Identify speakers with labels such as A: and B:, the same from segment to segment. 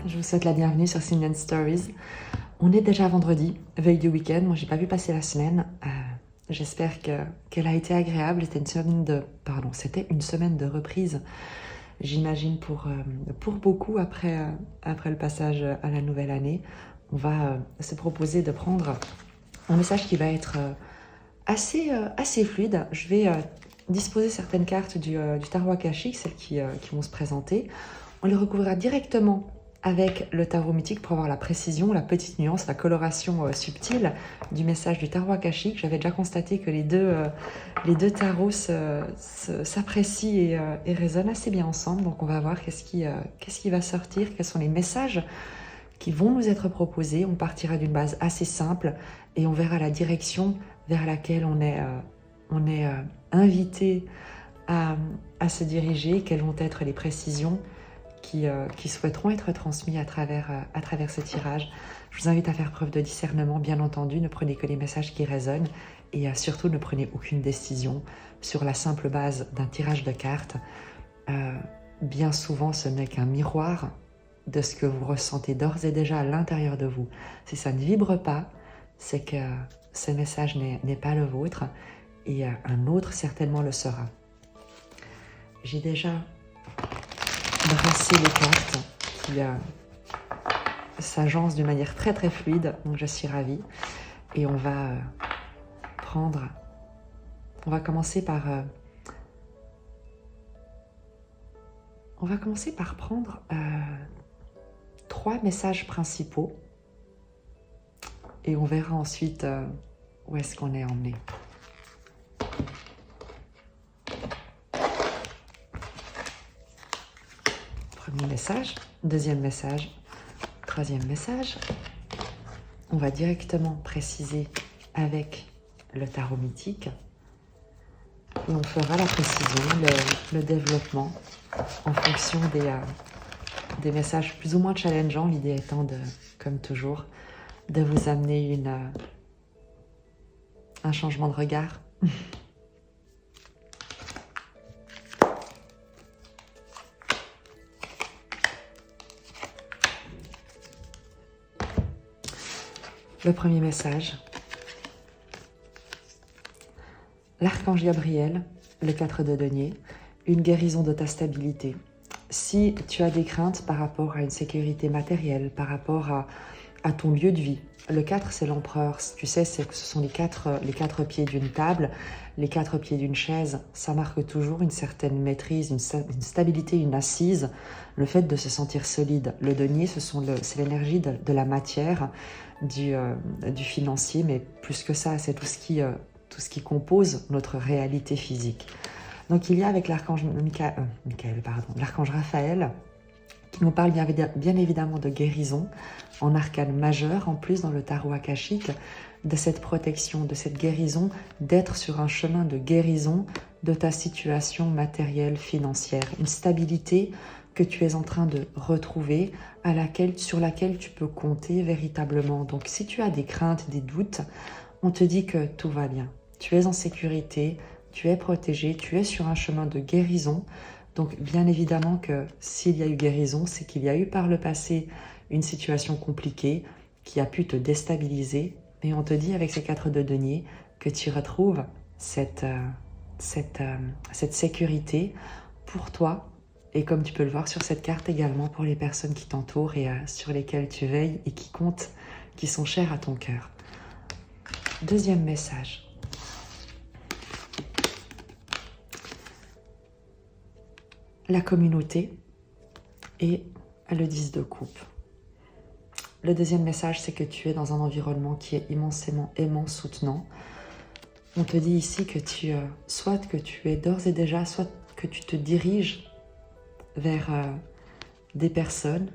A: Je vous souhaite la bienvenue sur Sinyan Stories. On est déjà vendredi, veille du week-end. Moi, j'ai pas pu passer la semaine. J'espère qu'elle a été agréable. C'était une semaine de reprise. J'imagine pour beaucoup après le passage à la nouvelle année. On va se proposer de prendre un message qui va être assez fluide. Je vais disposer certaines cartes du tarot akashique, celles qui vont se présenter. On les recouvrira directement avec le tarot mythique pour avoir la précision, la petite nuance, la coloration subtile du message du tarot akashique. J'avais déjà constaté que les deux tarots s'apprécient et résonnent assez bien ensemble. Donc on va voir qu'est-ce qui va sortir, quels sont les messages qui vont nous être proposés. On partira d'une base assez simple et on verra la direction vers laquelle on est invité à se diriger, quelles vont être les précisions qui souhaiteront être transmis à travers ce tirage. Je vous invite à faire preuve de discernement, bien entendu. Ne prenez que les messages qui résonnent et surtout ne prenez aucune décision sur la simple base d'un tirage de cartes. Bien souvent, ce n'est qu'un miroir de ce que vous ressentez d'ores et déjà à l'intérieur de vous. Si ça ne vibre pas, c'est que ce message n'est pas le vôtre et un autre certainement le sera. J'ai déjà brasser les cartes qui s'agencent d'une manière très très fluide, donc je suis ravie. Et on va commencer par prendre 3 messages principaux et on verra ensuite où est-ce qu'on est emmené. Premier message, deuxième message, troisième message. On va directement préciser avec le tarot mythique et on fera la précision, le développement en fonction des messages plus ou moins challengeants. L'idée étant, comme toujours, de vous amener un changement de regard. Le premier message, l'archange Gabriel, le 4 de denier, une guérison de ta stabilité. Si tu as des craintes par rapport à une sécurité matérielle, par rapport à ton lieu de vie, le 4 c'est l'empereur, tu sais, ce sont les quatre pieds d'une table, les 4 pieds d'une chaise, ça marque toujours une certaine maîtrise, une stabilité, une assise, le fait de se sentir solide. Le denier, c'est l'énergie de la matière, du financier, mais plus que ça, c'est tout ce qui compose notre réalité physique. Donc il y a avec l'archange l'archange Raphaël, qui nous parle bien évidemment de guérison, en arcane majeur, en plus dans le tarot akashique, de cette protection, de cette guérison, d'être sur un chemin de guérison de ta situation matérielle, financière, une stabilité que tu es en train de retrouver, sur laquelle tu peux compter véritablement. Donc si tu as des craintes, des doutes, on te dit que tout va bien. Tu es en sécurité, tu es protégé, tu es sur un chemin de guérison. Donc bien évidemment que s'il y a eu guérison, c'est qu'il y a eu par le passé une situation compliquée qui a pu te déstabiliser. Mais on te dit avec ces 4 de denier que tu retrouves cette sécurité pour toi. Et comme tu peux le voir sur cette carte également, pour les personnes qui t'entourent et sur lesquelles tu veilles et qui comptent, qui sont chères à ton cœur. Deuxième message. La communauté et le 10 de coupe. Le deuxième message, c'est que tu es dans un environnement qui est immensément aimant, soutenant. On te dit ici que soit que tu es d'ores et déjà, soit que tu te diriges vers des personnes,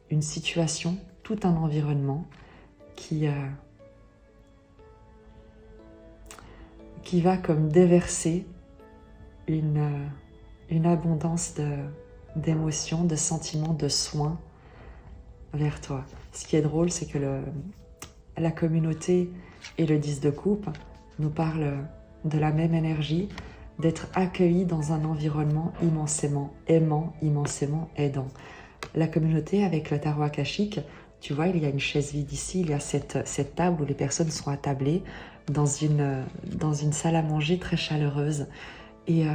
A: une situation, tout un environnement qui va comme déverser une abondance d'émotions, de sentiments, de soins vers toi. Ce qui est drôle, c'est que la communauté et le 10 de coupe nous parlent de la même énergie, d'être accueillis dans un environnement immensément aimant, immensément aidant. la communauté avec le tarot akashique, tu vois, il y a une chaise vide ici, il y a cette table où les personnes sont attablées dans une salle à manger très chaleureuse. Et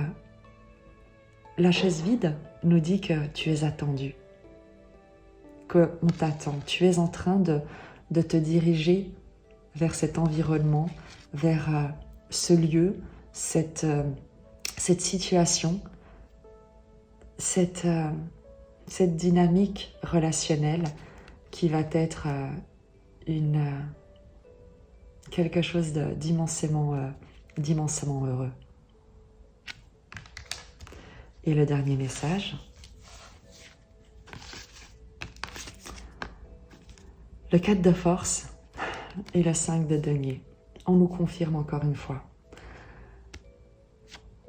A: la chaise vide nous dit que tu es attendu, qu'on t'attend. Tu es en train de te diriger vers cet environnement, vers ce lieu, cette situation, cette dynamique relationnelle qui va être quelque chose d'immensément heureux. Et le dernier message, le 4 de force et le 5 de denier. On nous confirme encore une fois.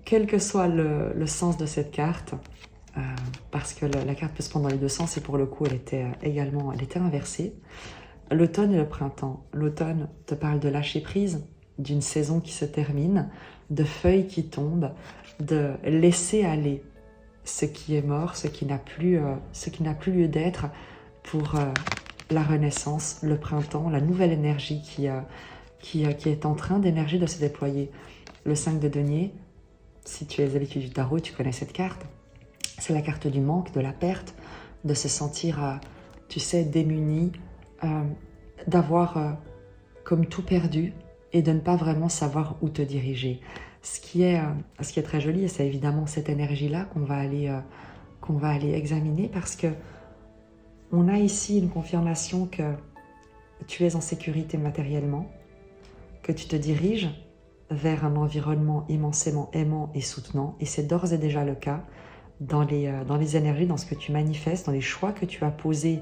A: Quel que soit le sens de cette carte, parce que la carte peut se prendre dans les deux sens et pour le coup elle était inversée. L'automne et le printemps. L'automne te parle de lâcher prise, d'une saison qui se termine, de feuilles qui tombent, de laisser aller ce qui est mort, ce qui n'a plus lieu d'être pour la renaissance, le printemps, la nouvelle énergie qui est en train d'émerger, de se déployer. Le 5 de denier, si tu es habitué du tarot, tu connais cette carte. C'est la carte du manque, de la perte, de se sentir, tu sais, démuni, d'avoir comme tout perdu et de ne pas vraiment savoir où te diriger. Ce qui est très joli, et c'est évidemment cette énergie-là qu'on va aller examiner parce que on a ici une confirmation que tu es en sécurité matériellement, que tu te diriges vers un environnement immensément aimant et soutenant, et c'est d'ores et déjà le cas dans les énergies, dans ce que tu manifestes, dans les choix que tu as posés,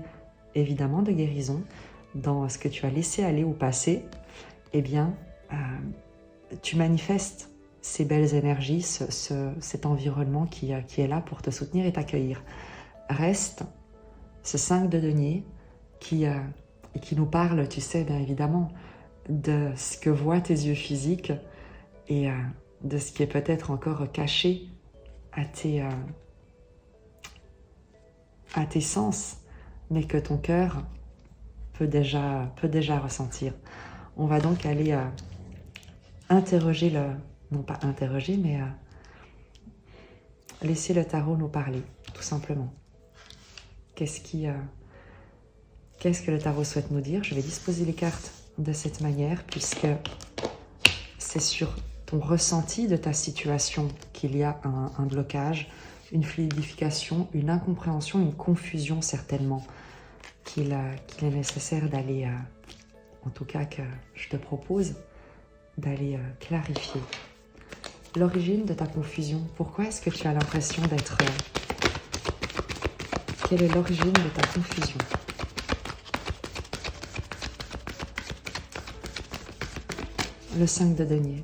A: évidemment de guérison, dans ce que tu as laissé aller au passé, eh bien, tu manifestes ces belles énergies, cet environnement qui est là pour te soutenir et t'accueillir. Reste ce 5 de denier qui nous parle, tu sais, bien évidemment, de ce que voient tes yeux physiques et de ce qui est peut-être encore caché à tes sens, mais que ton cœur peut déjà ressentir. On va donc aller interroger non pas interroger, mais laisser le tarot nous parler, tout simplement. Qu'est-ce que le tarot souhaite nous dire? Je vais disposer les cartes de cette manière, puisque c'est sur ton ressenti de ta situation qu'il y a un blocage, une fluidification, une incompréhension, une confusion certainement, qu'il est nécessaire d'aller, en tout cas que je te propose, d'aller clarifier. L'origine de ta confusion, pourquoi est-ce que tu as l'impression d'être... Quelle est l'origine de ta confusion? Le 5 de denier.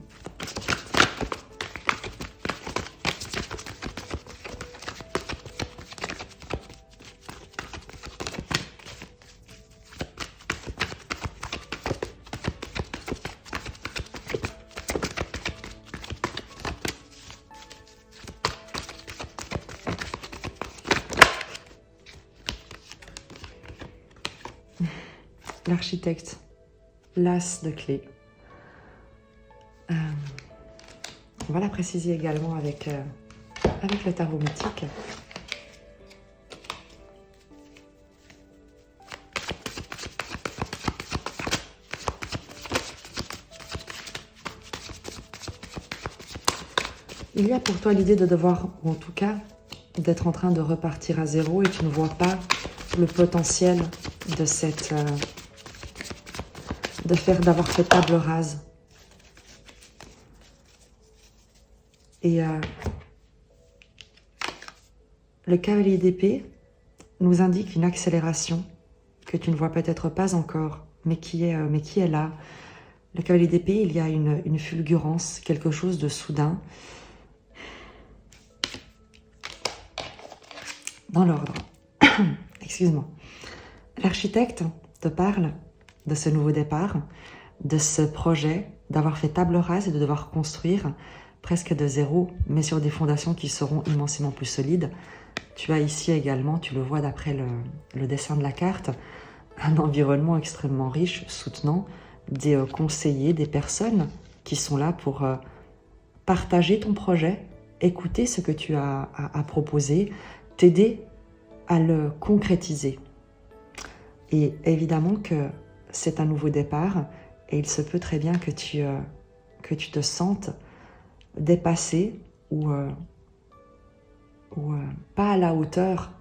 A: L'architecte, l'as de clé. On va la préciser également avec le tarot mythique. Il y a pour toi l'idée de devoir, ou en tout cas, d'être en train de repartir à zéro et tu ne vois pas le potentiel de d'avoir fait table rase. Et le cavalier d'épée nous indique une accélération que tu ne vois peut-être pas encore, mais qui est là. Le cavalier d'épée, il y a une fulgurance, quelque chose de soudain. Dans l'ordre. Excuse-moi. L'architecte te parle de ce nouveau départ, de ce projet, d'avoir fait table rase et de devoir construire presque de zéro, mais sur des fondations qui seront immensément plus solides. Tu as ici également, tu le vois d'après le dessin de la carte, un environnement extrêmement riche, soutenant, des conseillers, des personnes qui sont là pour partager ton projet, écouter ce que tu as à proposer, t'aider à le concrétiser. Et évidemment que c'est un nouveau départ et il se peut très bien que tu te sentes dépassé ou pas à la hauteur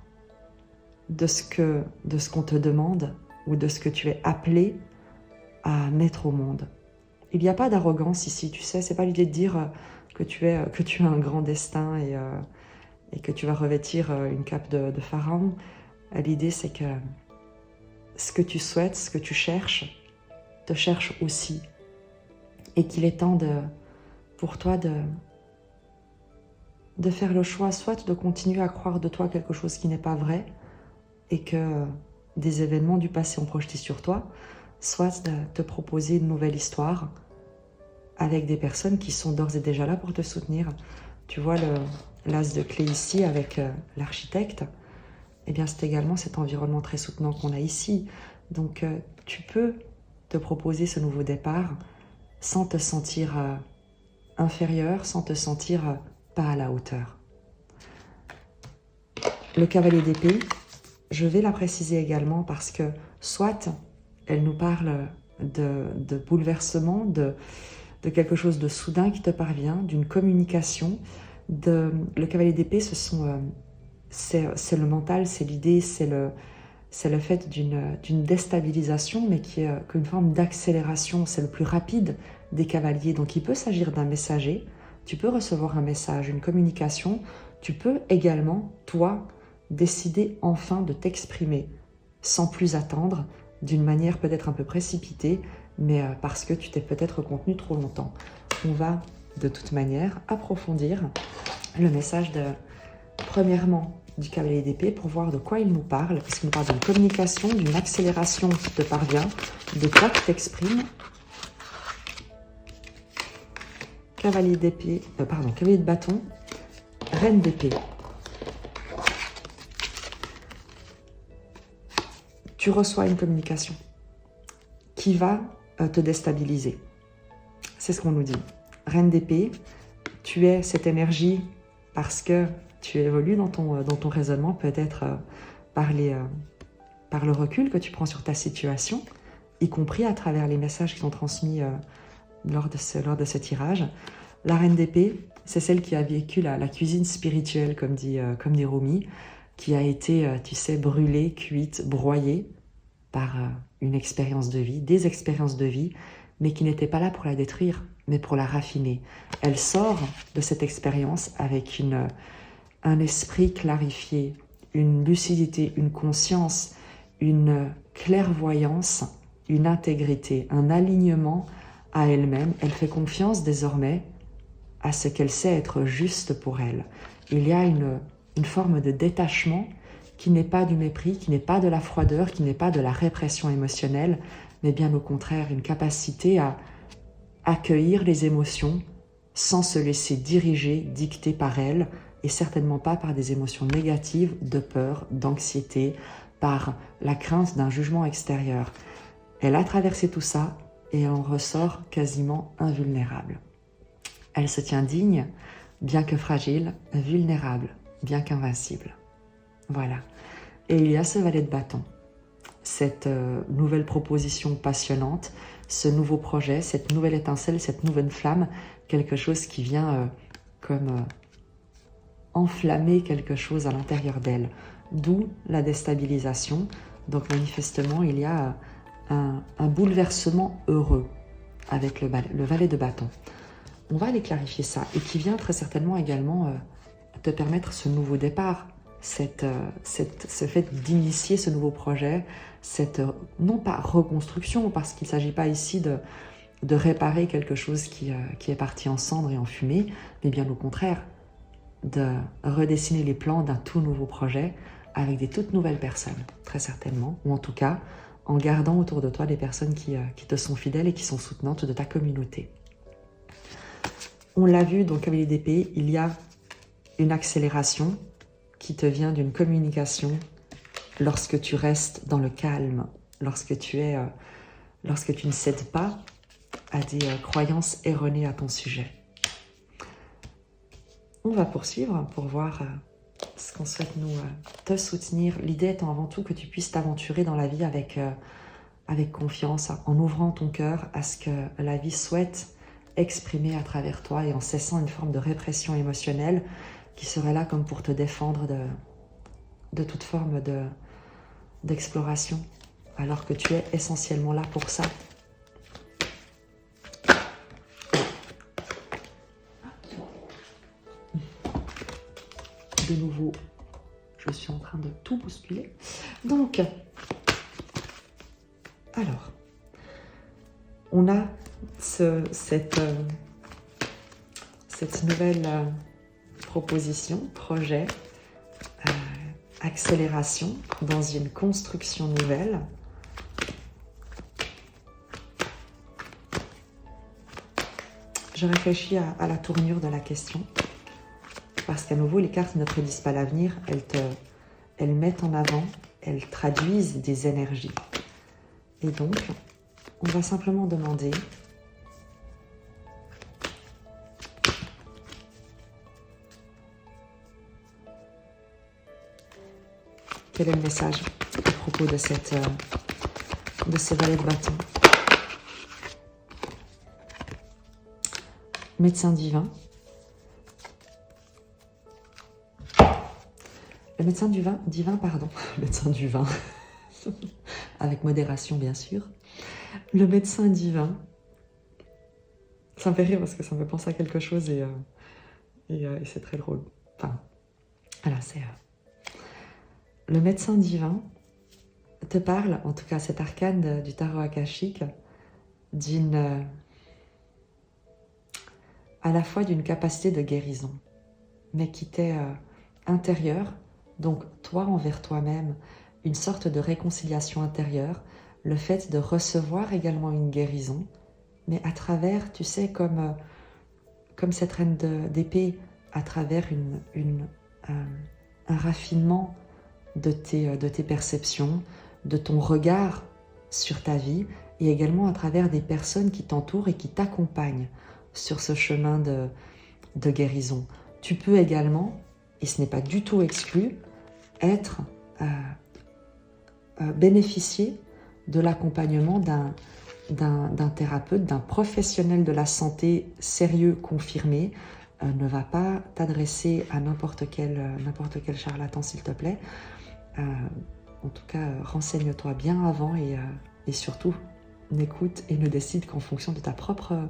A: de ce qu'on te demande ou de ce que tu es appelé à mettre au monde. Il n'y a pas d'arrogance ici, tu sais, c'est pas l'idée de dire que tu as un grand destin et que tu vas revêtir une cape de pharaon. L'idée, c'est que ce que tu souhaites, ce que tu cherches, te cherche aussi. Et qu'il est temps pour toi de faire le choix, soit de continuer à croire de toi quelque chose qui n'est pas vrai et que des événements du passé ont projeté sur toi, soit de te proposer une nouvelle histoire avec des personnes qui sont d'ores et déjà là pour te soutenir. Tu vois l'as de clé ici avec l'architecte, eh bien c'est également cet environnement très soutenant qu'on a ici. Donc tu peux te proposer ce nouveau départ sans te sentir inférieur, sans te sentir pas à la hauteur. Le cavalier d'épée, je vais la préciser également parce que soit elle nous parle de bouleversement, de quelque chose de soudain qui te parvient, d'une communication. Le cavalier d'épée, c'est le mental, c'est l'idée, c'est le fait d'une déstabilisation, mais qui est qu'une forme d'accélération. C'est le plus rapide des cavaliers. Donc il peut s'agir d'un messager, tu peux recevoir un message, une communication, tu peux également, toi, décider enfin de t'exprimer sans plus attendre, d'une manière peut-être un peu précipitée, mais parce que tu t'es peut-être contenu trop longtemps. On va de toute manière approfondir le message premièrement du cavalier d'épée pour voir de quoi il nous parle, puisqu'il nous parle d'une communication, d'une accélération qui te parvient, de toi qui t'exprimes. Cavalier d'épée, cavalier de bâton, reine d'épée. Tu reçois une communication qui va te déstabiliser. C'est ce qu'on nous dit. Reine d'épée, tu es cette énergie parce que tu évolues dans ton raisonnement, peut-être par le recul que tu prends sur ta situation, y compris à travers les messages qui sont transmis lors de ce tirage. La reine d'épée, c'est celle qui a vécu la cuisine spirituelle, comme dit Rumi, qui a été, tu sais, brûlée, cuite, broyée par une expérience de vie, des expériences de vie, mais qui n'étaient pas là pour la détruire, mais pour la raffiner. Elle sort de cette expérience avec un esprit clarifié, une lucidité, une conscience, une clairvoyance, une intégrité, un alignement à elle-même. Elle fait confiance désormais à ce qu'elle sait être juste pour elle. Il y a une forme de détachement qui n'est pas du mépris, qui n'est pas de la froideur, qui n'est pas de la répression émotionnelle, mais bien au contraire, une capacité à accueillir les émotions sans se laisser diriger, dicter par elles, et certainement pas par des émotions négatives, de peur, d'anxiété, par la crainte d'un jugement extérieur. Elle a traversé tout ça et en ressort quasiment invulnérable. Elle se tient digne, bien que fragile, vulnérable, bien qu'invincible. Voilà. Et il y a ce valet de bâton, cette nouvelle proposition passionnante, ce nouveau projet, cette nouvelle étincelle, cette nouvelle flamme, quelque chose qui vient comme enflammer quelque chose à l'intérieur d'elle, d'où la déstabilisation. Donc manifestement, il y a un bouleversement heureux avec le valet de bâton. On va aller clarifier ça, et qui vient très certainement également te permettre ce nouveau départ, ce fait d'initier ce nouveau projet, cette, non pas reconstruction, parce qu'il ne s'agit pas ici de réparer quelque chose qui est parti en cendres et en fumée, mais bien au contraire, de redessiner les plans d'un tout nouveau projet avec des toutes nouvelles personnes, très certainement, ou en tout cas, en gardant autour de toi des personnes qui te sont fidèles et qui sont soutenantes de ta communauté. On l'a vu, donc avec les d'épée, il y a une accélération qui te vient d'une communication lorsque tu restes dans le calme, lorsque tu ne cèdes pas à des croyances erronées à ton sujet. On va poursuivre pour voir ce qu'on souhaite nous te soutenir. L'idée étant avant tout que tu puisses t'aventurer dans la vie avec confiance, en ouvrant ton cœur à ce que la vie souhaite exprimer à travers toi et en cessant une forme de répression émotionnelle qui serait là comme pour te défendre de toute forme d'exploration, alors que tu es essentiellement là pour ça. De nouveau, je suis en train de tout bousculer. Donc, alors, on a cette nouvelle proposition, projet, accélération dans une construction nouvelle. Je réfléchis à la tournure de la question, parce qu'à nouveau, les cartes ne prédisent pas l'avenir, elles mettent en avant, elles traduisent des énergies. Et donc, on va simplement demander quel est le message à propos de ce valet de bâton. Médecin divin. Le médecin divin, pardon, médecin du vin, avec modération bien sûr. Le médecin divin, ça me fait rire parce que ça me fait penser à quelque chose et c'est très drôle. Enfin, voilà, c'est... Le médecin divin te parle, en tout cas cet arcane du tarot akashique, à la fois d'une capacité de guérison, mais qui t'est intérieure, donc toi envers toi-même, une sorte de réconciliation intérieure, le fait de recevoir également une guérison, mais à travers, tu sais, comme cette reine d'épée, à travers un raffinement de tes perceptions, de ton regard sur ta vie, et également à travers des personnes qui t'entourent et qui t'accompagnent sur ce chemin de guérison. Tu peux également, et ce n'est pas du tout exclu, bénéficier de l'accompagnement d'un thérapeute, d'un professionnel de la santé sérieux, confirmé. Ne va pas t'adresser à n'importe quel charlatan, s'il te plaît. En tout cas, renseigne-toi bien avant et surtout, n'écoute et ne décide qu'en fonction de ta propre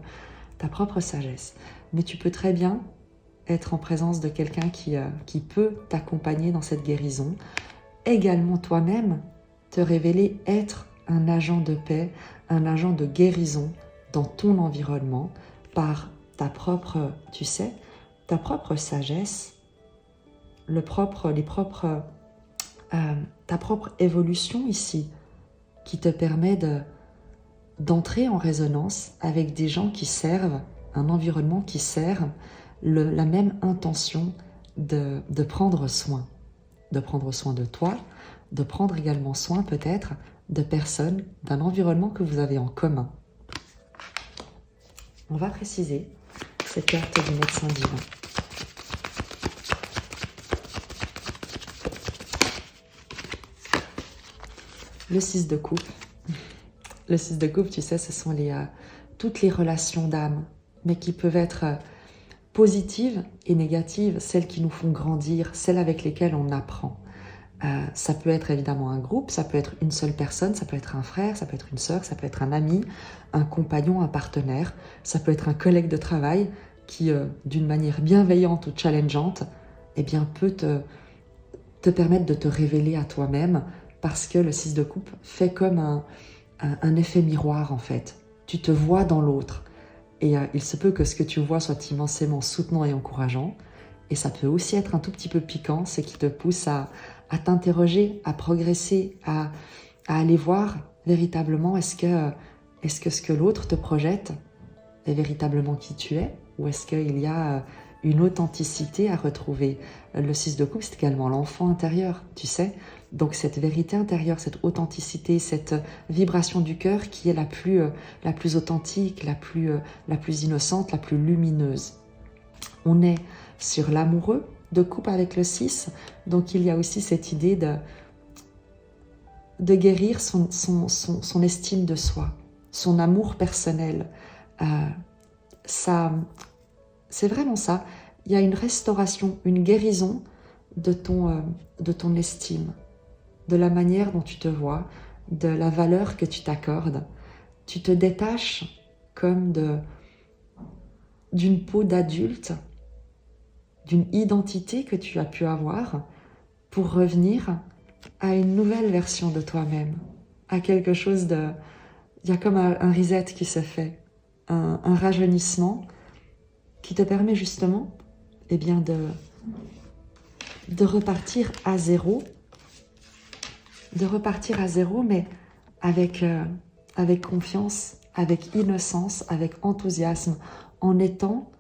A: sagesse. Mais tu peux très bien être en présence de quelqu'un qui peut t'accompagner dans cette guérison. Également toi-même, te révéler être un agent de paix, un agent de guérison dans ton environnement par ta propre, tu sais, ta propre sagesse, ta propre évolution ici, qui te permet d'entrer en résonance avec des gens qui servent, un environnement qui sert la même intention de prendre soin de toi, de prendre également soin peut-être de personnes, d'un environnement que vous avez en commun. On va préciser cette carte du médecin divin. Le 6 de coupe. Le 6 de coupe, tu sais, ce sont toutes les relations d'âme, mais qui peuvent être positives et négatives, celles qui nous font grandir, celles avec lesquelles on apprend. Ça peut être évidemment un groupe, ça peut être une seule personne, ça peut être un frère, ça peut être une sœur, ça peut être un ami, un compagnon, un partenaire, ça peut être un collègue de travail qui, d'une manière bienveillante ou challengeante, eh bien, peut te permettre de te révéler à toi-même, parce que le 6 de coupe fait comme un effet miroir en fait. Tu te vois dans l'autre et il se peut que ce que tu vois soit immensément soutenant et encourageant, et ça peut aussi être un tout petit peu piquant, ce qui te pousse à t'interroger, à progresser, à aller voir véritablement est-ce que ce que l'autre te projette est véritablement qui tu es, Ou est-ce qu'il y a une authenticité à retrouver? Le 6 de coupe, c'est également l'enfant intérieur, tu sais. Donc cette vérité intérieure, cette authenticité, cette vibration du cœur qui est la plus authentique, la plus innocente, la plus lumineuse. On est sur l'amoureux de coupe avec le 6, donc il y a aussi cette idée de guérir son estime de soi, son amour personnel. Ça, c'est vraiment ça. Il y a une restauration, une guérison de ton estime, de la manière dont tu te vois, de la valeur que tu t'accordes. Tu te détaches comme d'une peau d'adulte, d'une identité que tu as pu avoir pour revenir à une nouvelle version de toi-même, à quelque chose de... Il y a comme un reset qui se fait, un rajeunissement qui te permet justement de repartir à zéro, mais avec confiance, avec innocence, avec enthousiasme, en étant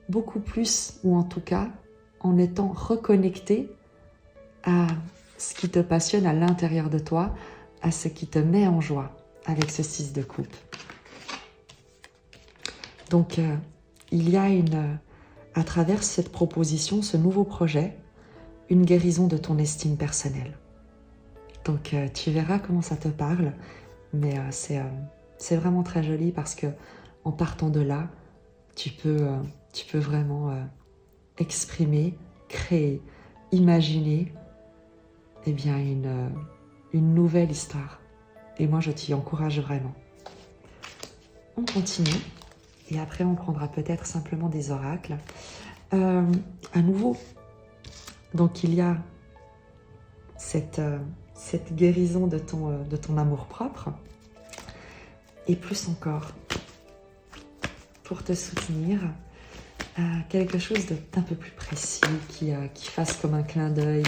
A: beaucoup plus, ou en tout cas, en étant reconnecté à ce qui te passionne à l'intérieur de toi, à ce qui te met en joie avec ce 6 de coupe. Donc, il y a à travers cette proposition, ce nouveau projet, une guérison de ton estime personnelle. Donc, tu verras comment ça te parle, mais c'est vraiment très joli parce que en partant de là, tu peux vraiment exprimer, créer, imaginer une nouvelle histoire. Et moi, je t'y encourage vraiment. On continue. Et après, on prendra peut-être simplement des oracles. À nouveau, donc il y a cette guérison de ton amour-propre. Et plus encore, pour te soutenir, quelque chose d'un peu plus précis, qui fasse comme un clin d'œil,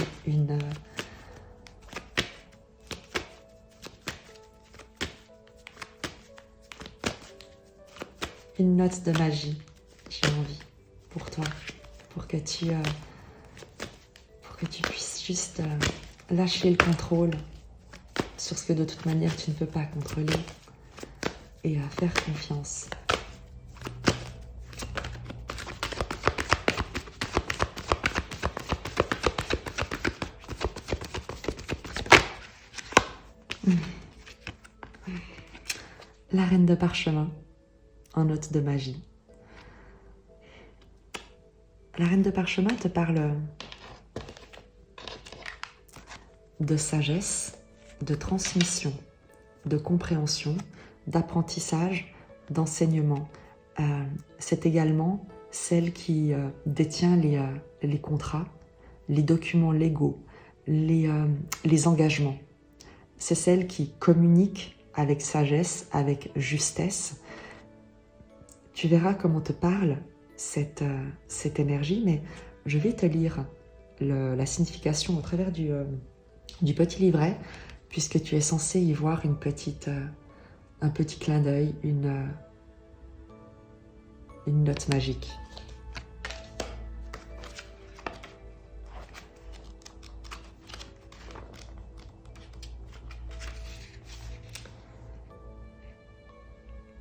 A: une note de magie, j'ai envie, pour toi, pour que tu puisses juste lâcher le contrôle sur ce que de toute manière tu ne peux pas contrôler et faire confiance. La reine de parchemin en note de magie. La reine de parchemin te parle de sagesse, de transmission, de compréhension, d'apprentissage, d'enseignement. C'est également celle qui détient les contrats, les documents légaux, les engagements. C'est celle qui communique avec sagesse, avec justesse. Tu verras comment te parle cette énergie, mais je vais te lire la signification au travers du petit livret, puisque tu es censé y voir un petit clin d'œil, une note magique.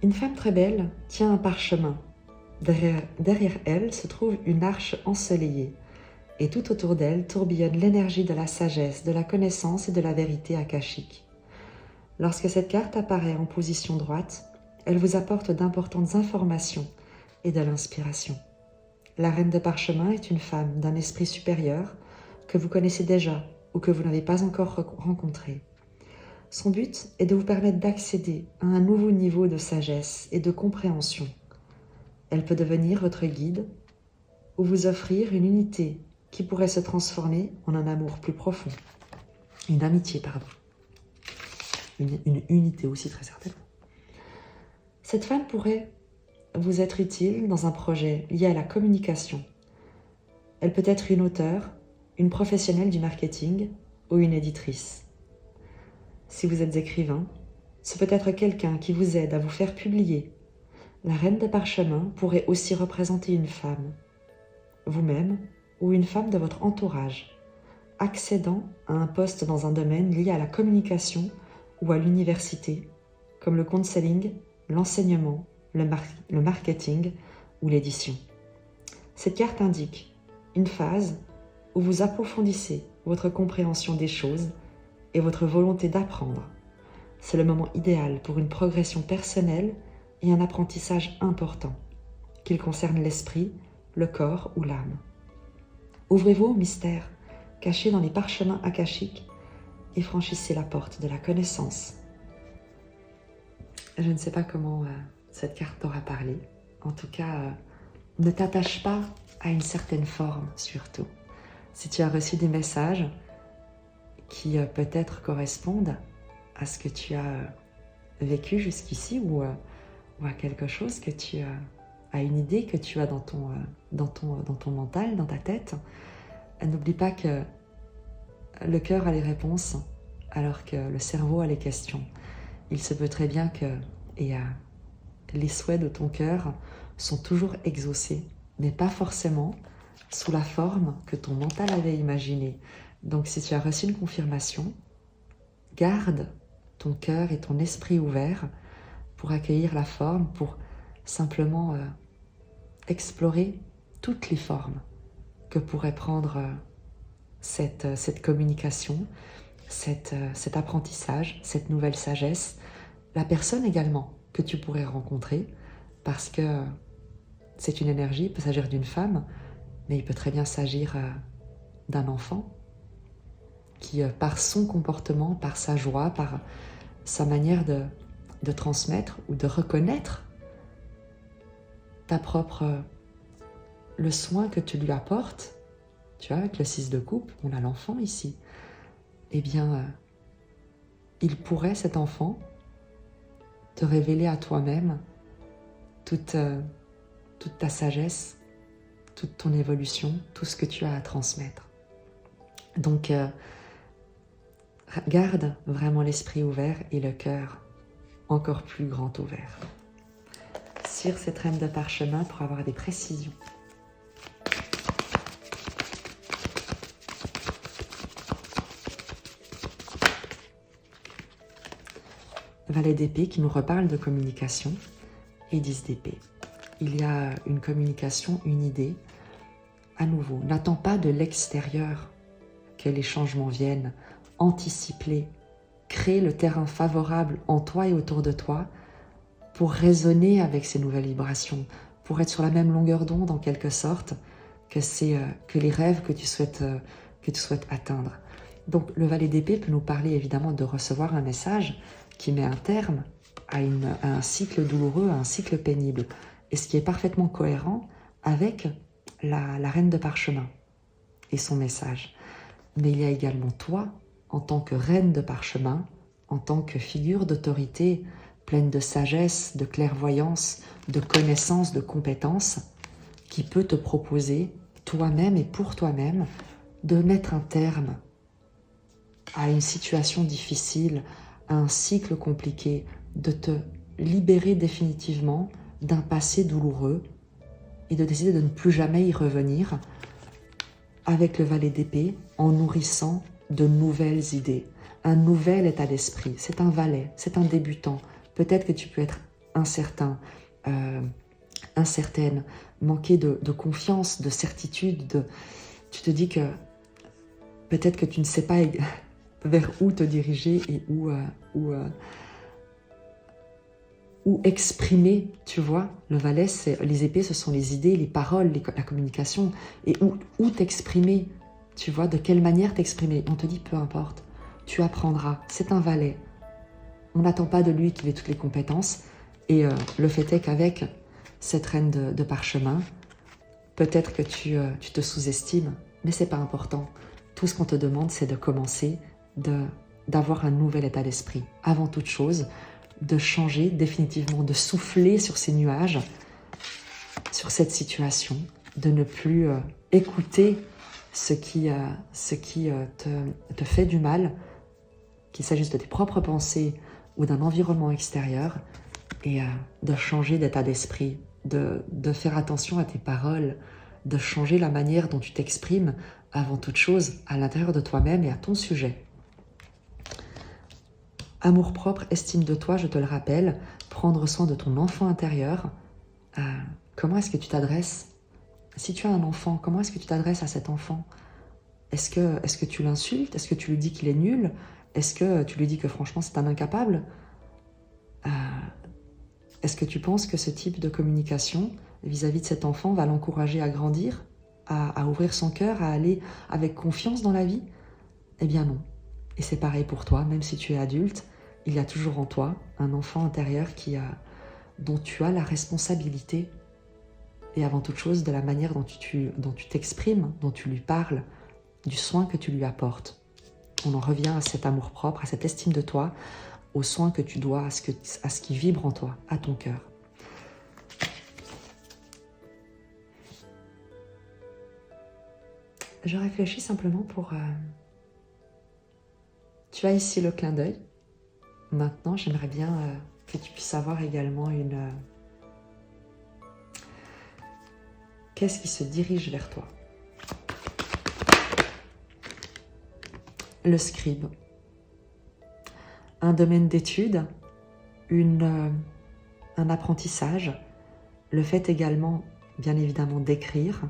A: Une femme très belle tient un parchemin. Derrière elle se trouve une arche ensoleillée, et tout autour d'elle tourbillonne l'énergie de la sagesse, de la connaissance et de la vérité akashique. Lorsque cette carte apparaît en position droite, elle vous apporte d'importantes informations et de l'inspiration. La reine de parchemin est une femme d'un esprit supérieur que vous connaissez déjà ou que vous n'avez pas encore rencontrée. Son but est de vous permettre d'accéder à un nouveau niveau de sagesse et de compréhension. Elle peut devenir votre guide ou vous offrir une unité qui pourrait se transformer en un amour plus profond. Une amitié, pardon. Une unité aussi, très certainement. Cette femme pourrait vous être utile dans un projet lié à la communication. Elle peut être une auteure, une professionnelle du marketing ou une éditrice. Si vous êtes écrivain, c'est peut-être quelqu'un qui vous aide à vous faire publier, La reine de parchemin pourrait aussi représenter une femme, vous-même ou une femme de votre entourage, accédant à un poste dans un domaine lié à la communication ou à l'université, comme le counseling, l'enseignement, le marketing ou l'édition. Cette carte indique une phase où vous approfondissez votre compréhension des choses et votre volonté d'apprendre. C'est le moment idéal pour une progression personnelle et un apprentissage important, qu'il concerne l'esprit, le corps ou l'âme. Ouvrez-vous au mystère caché dans les parchemins akashiques et franchissez la porte de la connaissance. Je ne sais pas comment cette carte t'aura parlé. En tout cas, ne t'attache pas à une certaine forme surtout. Si tu as reçu des messages qui peut-être correspondent à ce que tu as vécu jusqu'ici ou à quelque chose que tu as, à une idée que tu as dans ton mental, dans ta tête, n'oublie pas que le cœur a les réponses alors que le cerveau a les questions. Il se peut très bien que les souhaits de ton cœur sont toujours exaucés, mais pas forcément sous la forme que ton mental avait imaginée. Donc si tu as reçu une confirmation, garde ton cœur et ton esprit ouverts pour accueillir la forme, pour simplement explorer toutes les formes que pourrait prendre cette communication, cet apprentissage, cette nouvelle sagesse, la personne également que tu pourrais rencontrer, parce que c'est une énergie, il peut s'agir d'une femme, mais il peut très bien s'agir d'un enfant qui, par son comportement, par sa joie, par sa manière de transmettre ou de reconnaître le soin que tu lui apportes, tu vois, avec le 6 de coupe, on a l'enfant ici, eh bien, il pourrait, cet enfant, te révéler à toi-même toute ta sagesse, toute ton évolution, tout ce que tu as à transmettre. Donc, garde vraiment l'esprit ouvert et le cœur encore plus grand ouvert. Sur cette reine de parchemin pour avoir des précisions. Valet d'épée qui nous reparle de communication et 10 d'épée. Il y a une communication, une idée. À nouveau, n'attends pas de l'extérieur que les changements viennent. Anticipe-les. Crée le terrain favorable en toi et autour de toi pour résonner avec ces nouvelles vibrations, pour être sur la même longueur d'onde en quelque sorte que les rêves que tu souhaites atteindre. Donc le valet d'épée peut nous parler évidemment de recevoir un message qui met un terme à un cycle douloureux, à un cycle pénible, et ce qui est parfaitement cohérent avec la reine de parchemin et son message. Mais il y a également toi, en tant que reine de parchemin, en tant que figure d'autorité pleine de sagesse, de clairvoyance, de connaissance, de compétences, qui peut te proposer toi-même et pour toi-même de mettre un terme à une situation difficile, à un cycle compliqué, de te libérer définitivement d'un passé douloureux et de décider de ne plus jamais y revenir avec le valet d'épée en nourrissant de nouvelles idées, un nouvel état d'esprit. C'est un valet, c'est un débutant. Peut-être que tu peux être incertain, incertaine, manquer de confiance, de certitude. Tu te dis que peut-être que tu ne sais pas vers où te diriger et où exprimer, tu vois. Le valet, les épées, ce sont les idées, les paroles, la communication, et où t'exprimer, tu vois, de quelle manière t'exprimer. On te dit, peu importe, tu apprendras, c'est un valet. On n'attend pas de lui qu'il ait toutes les compétences, et le fait est qu'avec cette reine de parchemin, peut-être que tu te sous-estimes, mais c'est pas important. Tout ce qu'on te demande, c'est de commencer, d'avoir un nouvel état d'esprit. Avant toute chose, de changer définitivement, de souffler sur ces nuages, sur cette situation, de ne plus écouter ce qui te fait du mal, qu'il s'agisse de tes propres pensées ou d'un environnement extérieur, et de changer d'état d'esprit, de faire attention à tes paroles, de changer la manière dont tu t'exprimes avant toute chose à l'intérieur de toi-même et à ton sujet. Amour-propre, estime de toi, je te le rappelle, prendre soin de ton enfant intérieur. Comment est-ce que tu t'adresses? Si tu as un enfant, comment est-ce que tu t'adresses à cet enfant? Est-ce que tu l'insultes? Est-ce que tu lui dis qu'il est nul? Est-ce que tu lui dis que franchement c'est un incapable? Est-ce que tu penses que ce type de communication vis-à-vis de cet enfant va l'encourager à grandir, à ouvrir son cœur, à aller avec confiance dans la vie? Eh bien non. Et c'est pareil pour toi, même si tu es adulte, il y a toujours en toi un enfant intérieur dont tu as la responsabilité, et avant toute chose de la manière dont tu t'exprimes, dont tu lui parles, du soin que tu lui apportes. On en revient à cet amour-propre, à cette estime de toi, aux soins que tu dois, à ce qui vibre en toi, à ton cœur. Je réfléchis simplement pour... Tu as ici le clin d'œil. Maintenant, j'aimerais bien que tu puisses avoir également une... Qu'est-ce qui se dirige vers toi? Le scribe. Un domaine d'étude, un apprentissage, le fait également, bien évidemment, d'écrire,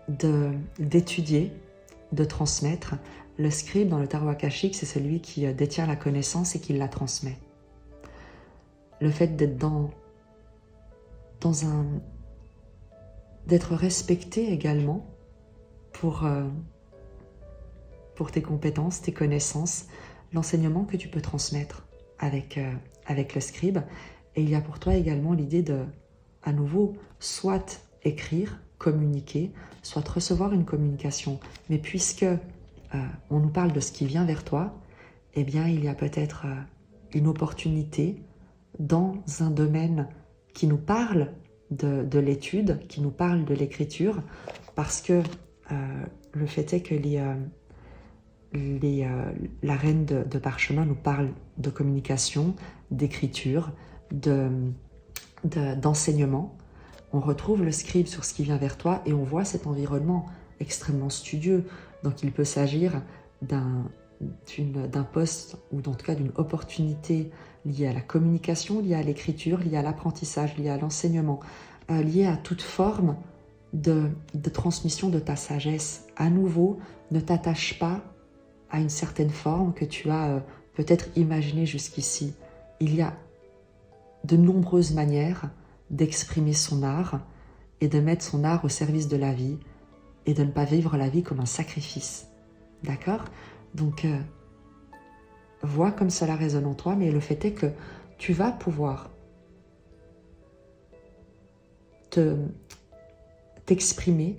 A: d'étudier, de transmettre. Le scribe dans le tarot akashique, c'est celui qui détient la connaissance et qui la transmet. Le fait d'être d'être respecté également pour tes compétences, tes connaissances, l'enseignement que tu peux transmettre avec le scribe. Et il y a pour toi également l'idée de, à nouveau, soit écrire, communiquer, soit recevoir une communication. Mais puisque on nous parle de ce qui vient vers toi, eh bien il y a peut-être une opportunité dans un domaine qui nous parle de l'étude, qui nous parle de l'écriture, parce que le fait est que la reine de parchemin nous parle de communication, d'écriture, d'enseignement. On retrouve le scribe sur ce qui vient vers toi et on voit cet environnement extrêmement studieux. Donc il peut s'agir d'un poste ou en tout cas d'une opportunité liée à la communication, liée à l'écriture, liée à l'apprentissage, liée à l'enseignement, liée à toute forme de transmission de ta sagesse. À nouveau, ne t'attache pas à une certaine forme que tu as peut-être imaginée jusqu'ici. Il y a de nombreuses manières d'exprimer son art et de mettre son art au service de la vie et de ne pas vivre la vie comme un sacrifice. D'accord? Donc, vois comme cela résonne en toi, mais le fait est que tu vas pouvoir t'exprimer,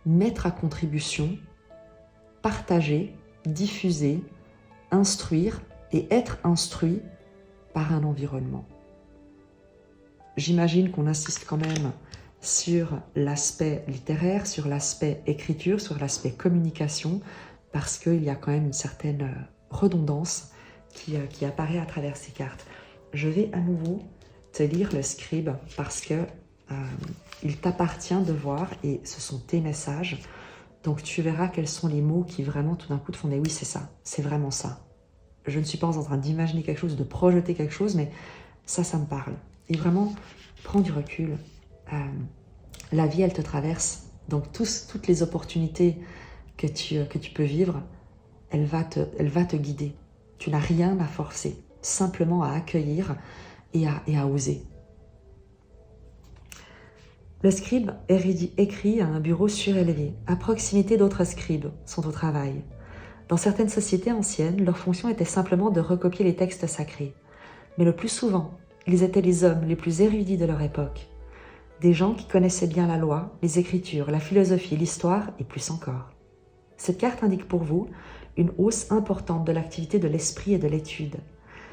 A: mettre à contribution, partager, diffuser, instruire et être instruit par un environnement. J'imagine qu'on insiste quand même sur l'aspect littéraire, sur l'aspect écriture, sur l'aspect communication, parce qu'il y a quand même une certaine redondance qui apparaît à travers ces cartes. Je vais à nouveau te lire le scribe parce que il t'appartient de voir et ce sont tes messages. Donc tu verras quels sont les mots qui vraiment tout d'un coup te font « mais oui, c'est ça, c'est vraiment ça ». Je ne suis pas en train d'imaginer quelque chose, de projeter quelque chose, mais ça me parle. Et vraiment, prends du recul. La vie, elle te traverse. Donc toutes les opportunités que tu peux vivre, elle va te guider. Tu n'as rien à forcer, simplement à accueillir et à oser. Le scribe écrit à un bureau surélevé, à proximité d'autres scribes, sont au travail. Dans certaines sociétés anciennes, leur fonction était simplement de recopier les textes sacrés. Mais le plus souvent, ils étaient les hommes les plus érudits de leur époque. Des gens qui connaissaient bien la loi, les écritures, la philosophie, l'histoire et plus encore. Cette carte indique pour vous une hausse importante de l'activité de l'esprit et de l'étude.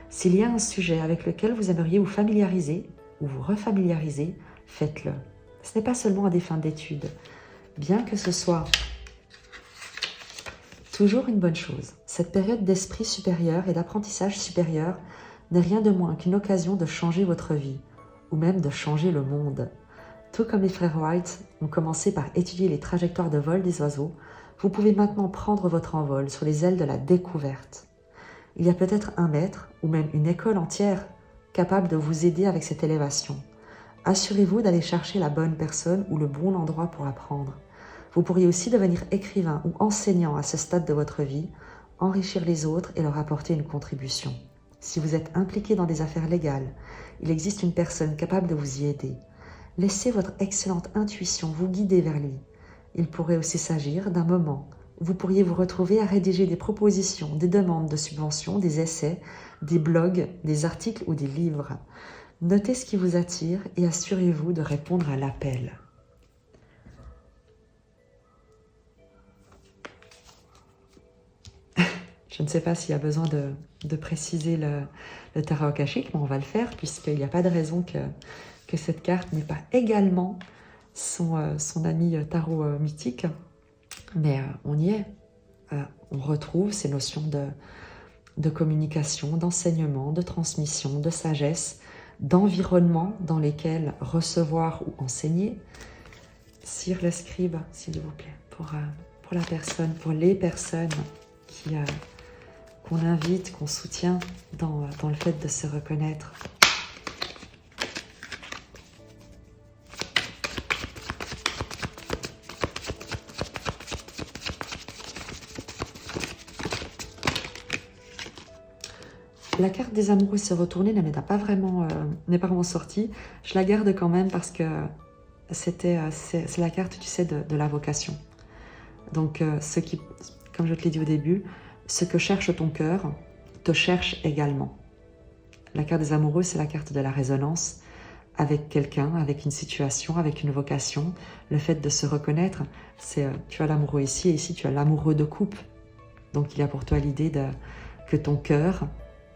A: S'il y a un sujet avec lequel vous aimeriez vous familiariser ou vous refamiliariser, faites-le. Ce n'est pas seulement à des fins d'étude, bien que ce soit toujours une bonne chose. Cette période d'esprit supérieur et d'apprentissage supérieur n'est rien de moins qu'une occasion de changer votre vie, ou même de changer le monde. Tout comme les frères Wright ont commencé par étudier les trajectoires de vol des oiseaux, vous pouvez maintenant prendre votre envol sur les ailes de la découverte. Il y a peut-être un maître, ou même une école entière, capable de vous aider avec cette élévation. Assurez-vous d'aller chercher la bonne personne ou le bon endroit pour apprendre. Vous pourriez aussi devenir écrivain ou enseignant à ce stade de votre vie, enrichir les autres et leur apporter une contribution. Si vous êtes impliqué dans des affaires légales, il existe une personne capable de vous y aider. Laissez votre excellente intuition vous guider vers lui. Il pourrait aussi s'agir d'un moment où vous pourriez vous retrouver à rédiger des propositions, des demandes de subventions, des essais, des blogs, des articles ou des livres. Notez ce qui vous attire et assurez-vous de répondre à l'appel. Je ne sais pas s'il y a besoin de préciser le tarot akashique, mais on va le faire puisqu'il n'y a pas de raison que cette carte n'ait pas également son ami tarot mythique. Mais on y est. On retrouve ces notions de communication, d'enseignement, de transmission, de sagesse, d'environnement dans lesquels recevoir ou enseigner. Sire le scribe, s'il vous plaît, pour la personne, pour les personnes qu'on invite, qu'on soutient dans le fait de se reconnaître. La carte des amoureux s'est retournée, mais n'est pas vraiment sortie. Je la garde quand même parce que c'est la carte, tu sais, de la vocation. Donc, comme je te l'ai dit au début, ce que cherche ton cœur te cherche également. La carte des amoureux, c'est la carte de la résonance avec quelqu'un, avec une situation, avec une vocation. Le fait de se reconnaître, c'est tu as l'amoureux ici, et ici tu as l'amoureux de couple. Donc, il y a pour toi l'idée que ton cœur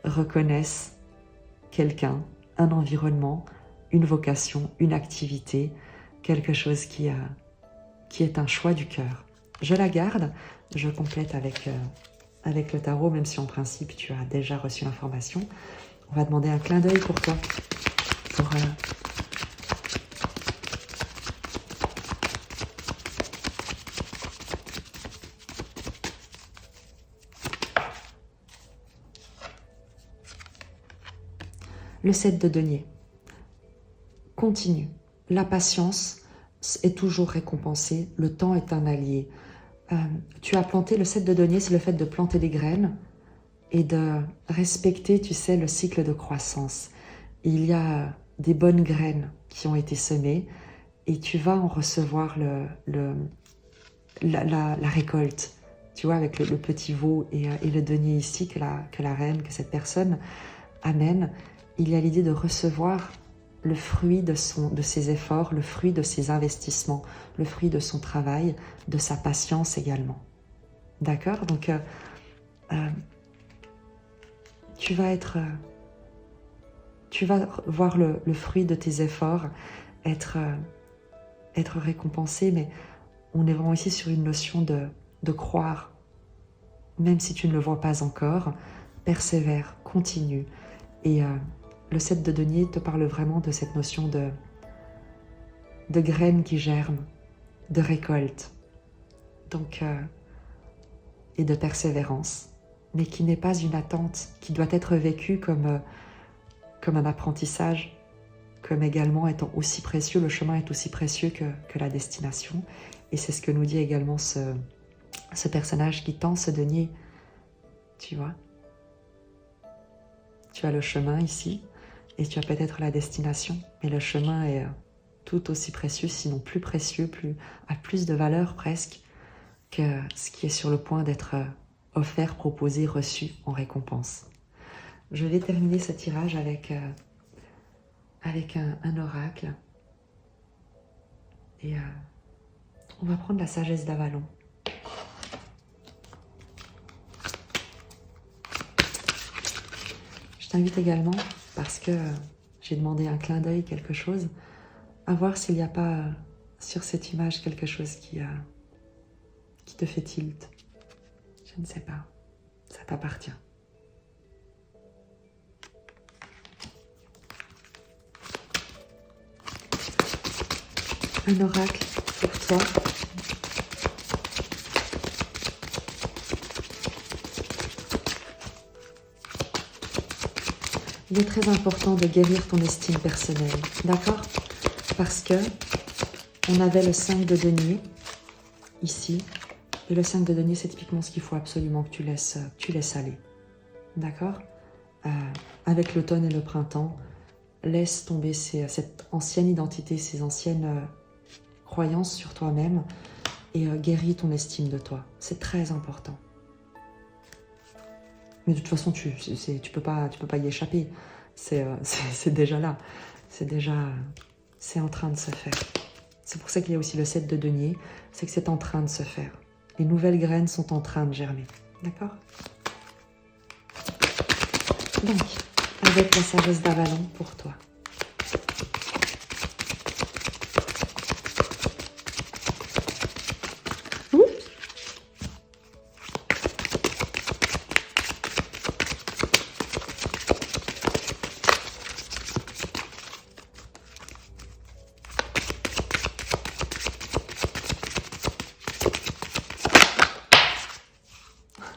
A: reconnaisse quelqu'un, un environnement, une vocation, une activité, quelque chose qui est un choix du cœur. Je la garde, je complète avec le tarot, même si en principe tu as déjà reçu l'information. On va demander un clin d'œil pour toi. Le 7 de denier. Continue. La patience est toujours récompensée. Le temps est un allié. Tu as planté, le 7 de denier, c'est le fait de planter des graines et de respecter, tu sais, le cycle de croissance. Il y a des bonnes graines qui ont été semées et tu vas en recevoir la récolte. Tu vois, avec le petit veau et le denier ici que la reine, que cette personne amène, il y a l'idée de recevoir le fruit de ses efforts, le fruit de ses investissements, le fruit de son travail, de sa patience également. D'accord? Donc, tu vas voir le fruit de tes efforts être récompensé, mais on est vraiment ici sur une notion de croire. Même si tu ne le vois pas encore, persévère, continue. Et le 7 de denier te parle vraiment de cette notion de graines qui germent, de récolte, donc, et de persévérance, mais qui n'est pas une attente, qui doit être vécue comme un apprentissage, comme également étant aussi précieux, le chemin est aussi précieux que la destination. Et c'est ce que nous dit également ce personnage qui tend ce denier, tu vois. Tu as le chemin ici, et tu as peut-être la destination, mais le chemin est tout aussi précieux, sinon plus précieux, a plus de valeur presque que ce qui est sur le point d'être offert, proposé, reçu en récompense. Je vais terminer ce tirage avec un oracle. Et on va prendre la sagesse d'Avalon. Je t'invite également, parce que j'ai demandé un clin d'œil, quelque chose, à voir s'il n'y a pas sur cette image quelque chose qui te fait tilt. Je ne sais pas. Ça t'appartient. un oracle pour toi. Il est très important de guérir ton estime personnelle, d'accord? Parce que on avait le 5 de denier ici, et le 5 de denier, c'est typiquement ce qu'il faut absolument que tu laisses aller, d'accord? Avec l'automne et le printemps, laisse tomber cette ancienne identité, ces anciennes croyances sur toi-même et guéris ton estime de toi. C'est très important. Mais de toute façon, tu peux pas y échapper. C'est déjà là. C'est en train de se faire. C'est pour ça qu'il y a aussi le 7 de denier. C'est que c'est en train de se faire. Les nouvelles graines sont en train de germer. D'accord? Donc, avec la sagesse d'Avalon pour toi.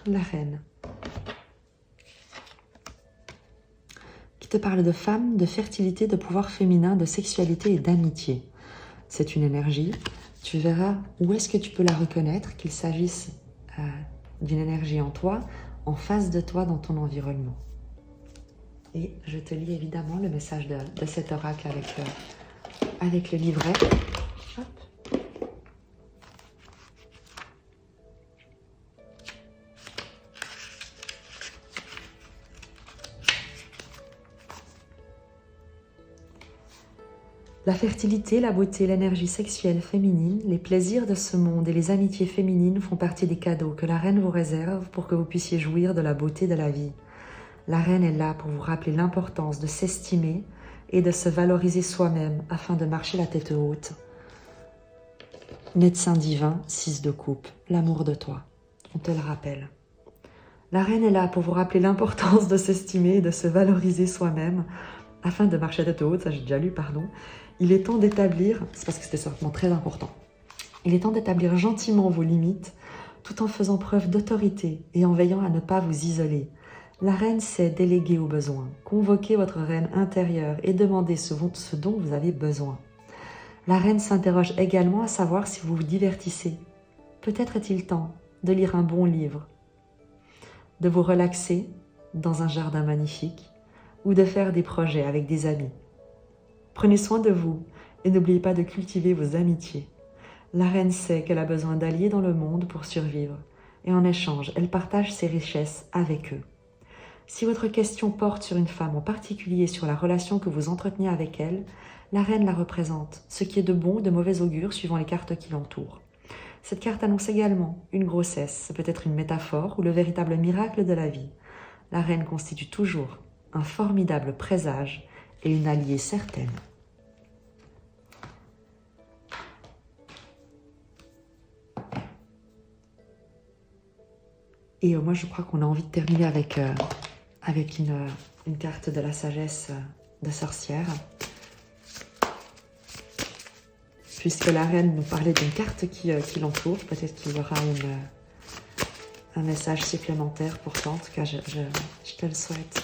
A: La reine, qui te parle de femme, de fertilité, de pouvoir féminin, de sexualité et d'amitié. C'est une énergie, tu verras où est-ce que tu peux la reconnaître, qu'il s'agisse d'une énergie en toi, en face de toi, dans ton environnement. Et je te lis évidemment le message de cet oracle avec le livret. Hop. La fertilité, la beauté, l'énergie sexuelle féminine, les plaisirs de ce monde et les amitiés féminines font partie des cadeaux que la reine vous réserve pour que vous puissiez jouir de la beauté de la vie. La reine est là pour vous rappeler l'importance de s'estimer et de se valoriser soi-même afin de marcher la tête haute. Médecin divin, 6 de coupe, l'amour de toi, on te le rappelle. La reine est là pour vous rappeler l'importance de s'estimer et de se valoriser soi-même afin de marcher la tête haute, ça j'ai déjà lu, pardon. Il est temps d'établir, c'est parce que c'était certainement très important, il est temps d'établir gentiment vos limites tout en faisant preuve d'autorité et en veillant à ne pas vous isoler. La reine sait déléguer aux besoins. Convoquez votre reine intérieure et demandez ce dont vous avez besoin. La reine s'interroge également à savoir si vous vous divertissez. Peut-être est-il temps de lire un bon livre, de vous relaxer dans un jardin magnifique ou de faire des projets avec des amis. Prenez soin de vous et n'oubliez pas de cultiver vos amitiés. La reine sait qu'elle a besoin d'alliés dans le monde pour survivre et en échange, elle partage ses richesses avec eux. Si votre question porte sur une femme en particulier et sur la relation que vous entretenez avec elle, la reine la représente, ce qui est de bon ou de mauvais augure suivant les cartes qui l'entourent. Cette carte annonce également une grossesse, ça peut être une métaphore ou le véritable miracle de la vie. La reine constitue toujours un formidable présage et une alliée certaine. Et moi, je crois qu'on a envie de terminer avec une carte de la sagesse de sorcière. Puisque la reine nous parlait d'une carte qui l'entoure, peut-être qu'il y aura un message supplémentaire pour toi. En tout cas, je te le souhaite.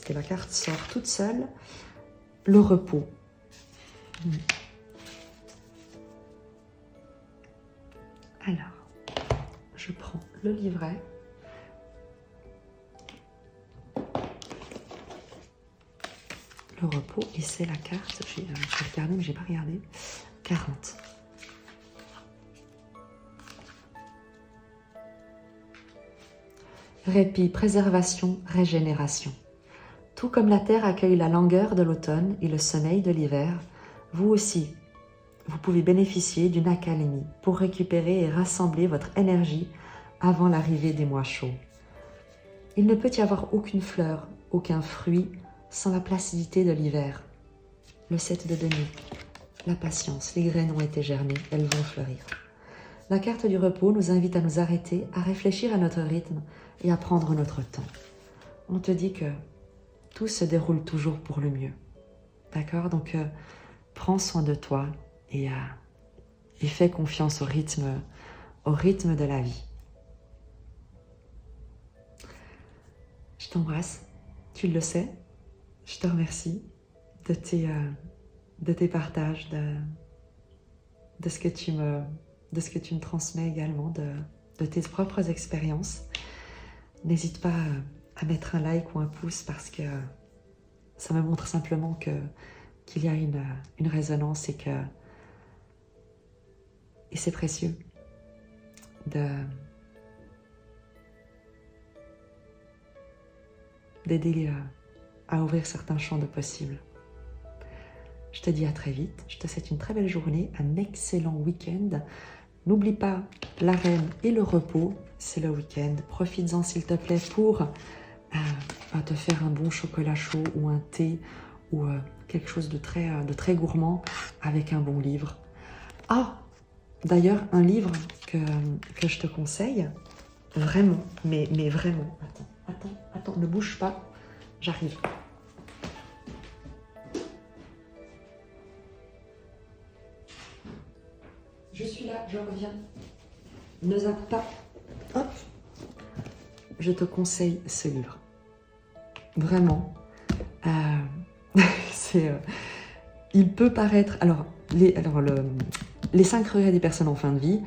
A: Que la carte sort toute seule. Le repos. Alors, je prends le livret. Le repos, et c'est la carte, j'ai regardé mais j'ai pas regardé, 40. Répit, préservation, régénération. Tout comme la terre accueille la langueur de l'automne et le sommeil de l'hiver, vous aussi, vous pouvez bénéficier d'une accalmie pour récupérer et rassembler votre énergie avant l'arrivée des mois chauds. Il ne peut y avoir aucune fleur, aucun fruit sans la placidité de l'hiver. Le 7 de denier, la patience, les graines ont été germées, elles vont fleurir. La carte du repos nous invite à nous arrêter, à réfléchir à notre rythme et à prendre notre temps. On te dit que tout se déroule toujours pour le mieux. D'accord? Donc, prends soin de toi et fais confiance au rythme de la vie. Je t'embrasse, tu le sais. Je te remercie de tes partages, de ce que tu me transmets également, de tes propres expériences. N'hésite pas à mettre un like ou un pouce parce que ça me montre simplement qu'il y a une résonance et c'est précieux d'aider à ouvrir certains champs de possibles. Je te dis à très vite, je te souhaite une très belle journée, un excellent week-end. N'oublie pas la reine et le repos, c'est le week-end. Profites-en s'il te plaît pour te faire un bon chocolat chaud ou un thé ou quelque chose de très gourmand avec un bon livre. Ah, d'ailleurs, un livre que je te conseille, vraiment, mais vraiment. Attends, ne bouge pas, j'arrive. Je suis là, je reviens. Ne zappe pas. Hop. Je te conseille ce livre. Vraiment. Il peut paraître... Alors, les 5 regrets des personnes en fin de vie,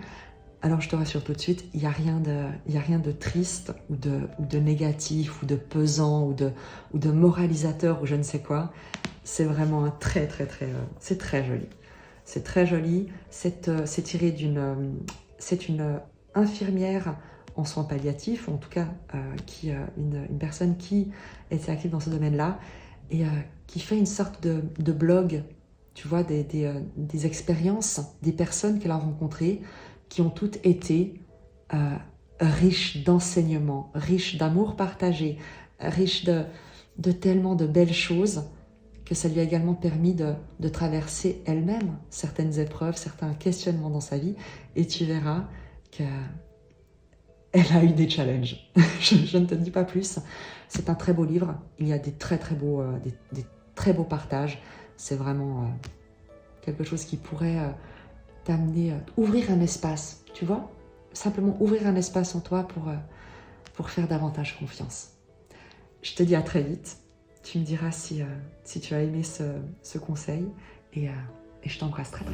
A: alors je te rassure tout de suite, il n'y a rien de triste ou de négatif ou de pesant ou de moralisateur ou je ne sais quoi. C'est vraiment un c'est très joli. C'est très joli. C'est tiré d'une... C'est une infirmière en soins palliatifs, en tout cas une personne qui était active dans ce domaine-là et qui fait une sorte de blog, tu vois, des expériences des personnes qu'elle a rencontrées qui ont toutes été riches d'enseignements, riches d'amour partagé, riches de tellement de belles choses que ça lui a également permis de traverser elle-même certaines épreuves, certains questionnements dans sa vie et tu verras qu'elle a eu des challenges. je ne te dis pas plus. C'est un très beau livre. Il y a des très beaux partages. C'est vraiment quelque chose qui pourrait t'amener, ouvrir un espace, tu vois? Simplement ouvrir un espace en toi pour faire davantage confiance. Je te dis à très vite. Tu me diras si tu as aimé ce conseil et je t'embrasse très.